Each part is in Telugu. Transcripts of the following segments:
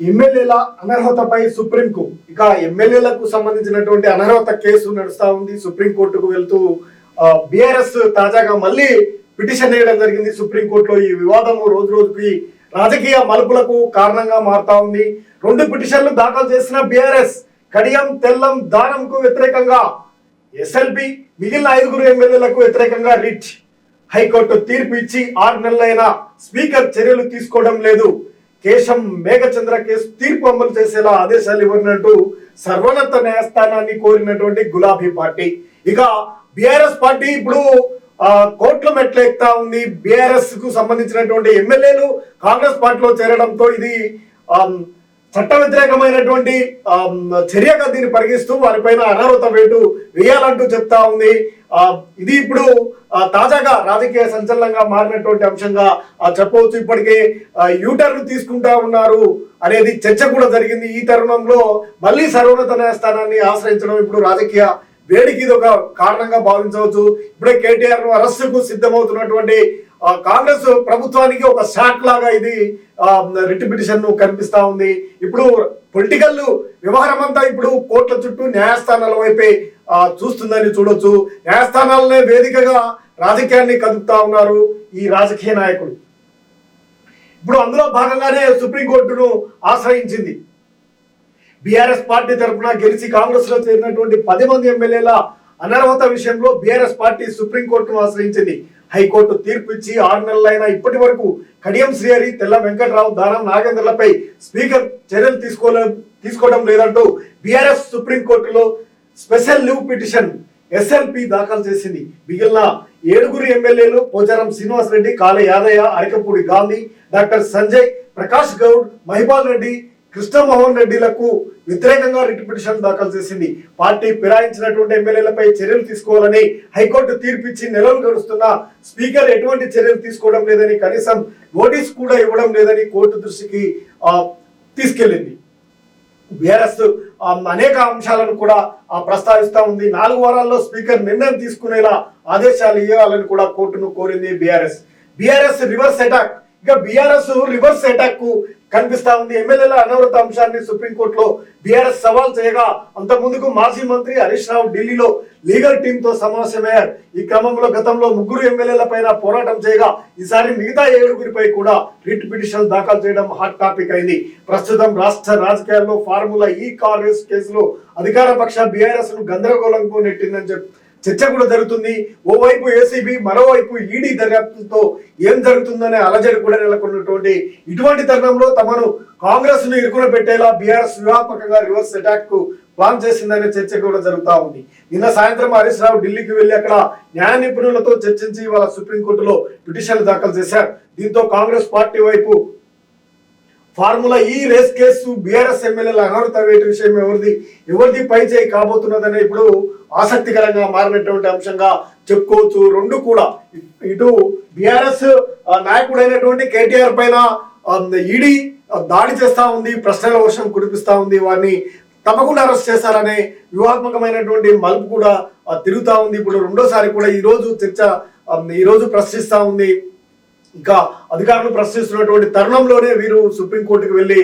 ఎమ్మెల్యేల అనర్హతపై సుప్రీంకు ఇక ఎమ్మెల్యేలకు సంబంధించినటువంటి అనర్హత కేసు నడుస్తా ఉంది. సుప్రీంకోర్టుకు వెళ్తూ బీఆర్ఎస్ తాజాగా మళ్ళీ పిటిషన్ వేయడం జరిగింది సుప్రీంకోర్టులో. ఈ వివాదము రోజు రోజుకి రాజకీయ మలుపులకు కారణంగా మారుతా ఉంది. 2 పిటిషన్లు దాఖలు చేసిన బీఆర్ఎస్ కడియం తెల్లం దానంకు వ్యతిరేకంగా ఎస్ఎల్పి, మిగిలిన 5 ఎమ్మెల్యేలకు వ్యతిరేకంగా రిట్. హైకోర్టు తీర్పు ఇచ్చి 6 నెలలైనా స్పీకర్ చర్యలు తీసుకోవడం లేదు. కేశం మేఘచంద్ర కేసు తీర్పు అమలు చేసేలా ఆదేశాలు ఇవ్వనట్టు సర్వోన్నత న్యాయస్థానాన్ని కోరినటువంటి గులాబీ పార్టీ. ఇక బీఆర్ఎస్ పార్టీ ఇప్పుడు కోర్టులో మెట్లు ఎక్కుతా ఉంది. బీఆర్ఎస్ కు సంబంధించినటువంటి ఎమ్మెల్యేలు కాంగ్రెస్ పార్టీలో చేరడంతో ఇది చట్ట వ్యతిరేకమైనటువంటి చర్యగా దీన్ని పరిగిస్తూ వారిపైన అనర్హత వేటు వేయాలంటూ చెప్తా ఉంది. ఇది ఇప్పుడు తాజాగా రాజకీయ సంచలనంగా మారినటువంటి అంశంగా చెప్పవచ్చు. ఇప్పటికే యూటర్న్ తీసుకుంటా ఉన్నారు అనేది చర్చ కూడా జరిగింది. ఈ తరుణంలో మళ్ళీ సర్వోన్నత న్యాయస్థానాన్ని ఆశ్రయించడం ఇప్పుడు రాజకీయ వేడికి ఇది ఒక కారణంగా భావించవచ్చు. ఇప్పుడే కేటీఆర్ ను అరెస్టుకు సిద్ధమవుతున్నటువంటి కాంగ్రెస్ ప్రభుత్వానికి ఒక షాక్ లాగా ఇది రిట్ పిటిషన్ కనిపిస్తా ఉంది. ఇప్పుడు పొలిటికల్ వ్యవహారం అంతా ఇప్పుడు కోర్టుల చుట్టూ న్యాయస్థానాల వైపే చూస్తుందని చూడొచ్చు. న్యాయస్థానాలనే వేదికగా రాజకీయాన్ని కదుపుతా ఉన్నారు ఈ రాజకీయ నాయకులు. ఇప్పుడు అందులో భాగంగానే సుప్రీంకోర్టును ఆశ్రయించింది. బీఆర్ఎస్ పార్టీ తరఫున గెలిచి కాంగ్రెస్ లో చేరినటువంటి 10 మంది ఎమ్మెల్యేల అనర్హత విషయంలో బీఆర్ఎస్ పార్టీ సుప్రీంకోర్టును ఆశ్రయించింది. హైకోర్టు తీర్పు ఇచ్చి 6 నెలలైనా ఇప్పటి వరకు కడియం శ్రీహరి, తెల్ల వెంకట్రావు, దానం నాగేంద్రలపై స్పీకర్ చర్యలు తీసుకోవడం లేదంటూ బీఆర్ఎస్ సుప్రీంకోర్టులో స్పెషల్ లీవ్ పిటిషన్ ఎస్ఎల్పి దాఖలు చేసింది. మిగిలిన 7 ఎమ్మెల్యేలు పోచారం శ్రీనివాస్ రెడ్డి, కాళే యాదయ్య, అరకపూడి గాంధీ, డాక్టర్ సంజయ్, ప్రకాష్ గౌడ్, మహిపాల్ రెడ్డి, కృష్ణమోహన్ రెడ్డిలకు వ్యతిరేకంగా రిట్ పిటిషన్ దాఖలు చేసింది. పార్టీ ఫిరాయించినటువంటి ఎమ్మెల్యేలపై చర్యలు తీసుకోవాలని హైకోర్టు తీర్పిచ్చి నెలలు గడుస్తున్న స్పీకర్ ఎటువంటి చర్యలు తీసుకోవడం లేదని, కనీసం నోటీస్ కూడా ఇవ్వడం లేదని కోర్టు దృష్టికి తీసుకెళ్లింది. బీఆర్ఎస్ అనేక అంశాలను కూడా ప్రస్తావిస్తా ఉంది. 4 వారాల్లో స్పీకర్ నిర్ణయం తీసుకునేలా ఆదేశాలు ఇవ్వాలని కూడా కోర్టును కోరింది బీఆర్ఎస్ రివర్స్ అటాక్. ఇక బీఆర్ఎస్ రివర్స్ అటాక్ కు కనిపిస్తా ఉంది. ఎమ్మెల్యేల అనర్హత అంశాన్ని సుప్రీంకోర్టులో బీఆర్ఎస్ సవాల్ చేయగా అంత ముందుకు మాజీ మంత్రి హరీష్ రావు ఢిల్లీలో లీగల్ టీమ్ తో సమావేశమయ్యారు. ఈ క్రమంలో గతంలో 3 ఎమ్మెల్యేల పైన పోరాటం చేయగా ఈసారి మిగతా 7 కూడా రిట్ పిటిషన్ దాఖలు చేయడం హాట్ టాపిక్ అయింది. ప్రస్తుతం రాష్ట్ర రాజకీయాల్లో ఫార్ములా ఈ కార్ రేస్ కేసులో అధికార పక్ష బీఆర్ఎస్ ను గందరగోళంకు నెట్టిందని చర్చ కూడా జరుగుతుంది. ఓవైపు ఏసీబీ, మరోవైపు ఈడీ దర్యాప్తుతో ఏం జరుగుతుందనే అలజడి కూడా నెలకొన్నటువంటి ఇటువంటి తరుణంలో తమను కాంగ్రెస్ ను ఇరుకున పెట్టేలా బీఆర్ఎస్ వ్యూహాత్మకంగా రివర్స్ అటాక్ కు ప్లాన్ చేసిందనే చర్చ కూడా జరుగుతా ఉంది. నిన్న సాయంత్రం హరీష్ రావు ఢిల్లీకి వెళ్లి అక్కడ న్యాయ నిపుణులతో చర్చించి వాళ్ళ సుప్రీంకోర్టులో పిటిషన్లు దాఖలు చేశారు. దీంతో కాంగ్రెస్ పార్టీ వైపు ఫార్ములా ఈ రేస్ కేసు బీఆర్ఎస్ ఎమ్మెల్యేల అనర్హత వేటు విషయం ఎవరిది పై చేయి కాబోతున్నదనే ఇప్పుడు ఆసక్తికరంగా మారినటువంటి అంశంగా చెప్పుకోవచ్చు. 2 కూడా ఇటు బీఆర్ఎస్ నాయకుడైనటువంటి కేటీఆర్ పైన ఈడీ దాడి చేస్తా ఉంది, ప్రశ్నల వర్షం కురిపిస్తా ఉంది. వారిని తప్పకుండా అరెస్ట్ చేశారనే వ్యూహాత్మకమైనటువంటి మలుపు కూడా తిరుగుతా ఉంది. ఇప్పుడు రెండోసారి కూడా ఈ రోజు ప్రశ్నిస్తా ఉంది. ఇంకా అధికారులు ప్రశ్నిస్తున్నటువంటి తరుణంలోనే వీరు సుప్రీంకోర్టుకు వెళ్లి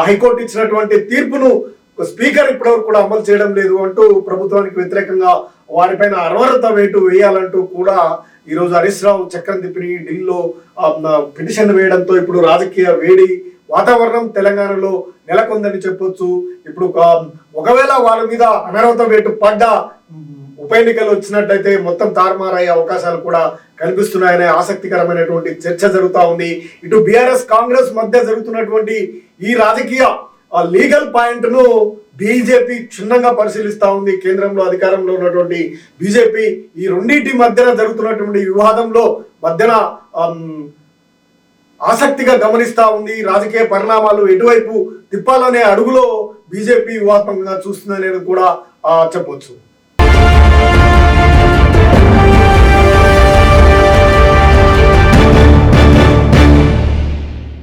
హైకోర్టు ఇచ్చినటువంటి తీర్పును స్పీకర్ ఇప్పటివరకు కూడా అమలు చేయడం లేదు అంటూ ప్రభుత్వానికి వ్యతిరేకంగా వారిపైన అనర్హత వేటు వేయాలంటూ కూడా ఈ రోజు హరీష్ రావు చక్రం తిప్పి ఢిల్లీలో పిటిషన్ వేయడంతో ఇప్పుడు రాజకీయ వేడి వాతావరణం తెలంగాణలో నెలకొందని చెప్పొచ్చు. ఇప్పుడు ఒకవేళ వాళ్ళ మీద అనర్హత వేటు పడ్డా ఉప ఎన్నికలు వచ్చినట్లయితే మొత్తం తారుమారయ్యే అవకాశాలు కూడా కనిపిస్తున్నాయనే ఆసక్తికరమైనటువంటి చర్చ జరుగుతా ఉంది. ఇటు బీఆర్ఎస్ కాంగ్రెస్ మధ్య జరుగుతున్నటువంటి ఈ రాజకీయ లీగల్ పాయింట్ ను బీజేపీ క్షుణ్ణంగా పరిశీలిస్తా ఉంది. కేంద్రంలో అధికారంలో ఉన్నటువంటి బీజేపీ ఈ రెండింటి మధ్యన జరుగుతున్నటువంటి వివాదంలో మధ్యన ఆసక్తిగా గమనిస్తా ఉంది. రాజకీయ పరిణామాలు ఎటువైపు తిప్పాలనే అడుగులో బీజేపీ వ్యూహాత్మకంగా చూస్తుందనేది కూడా చెప్పొచ్చు.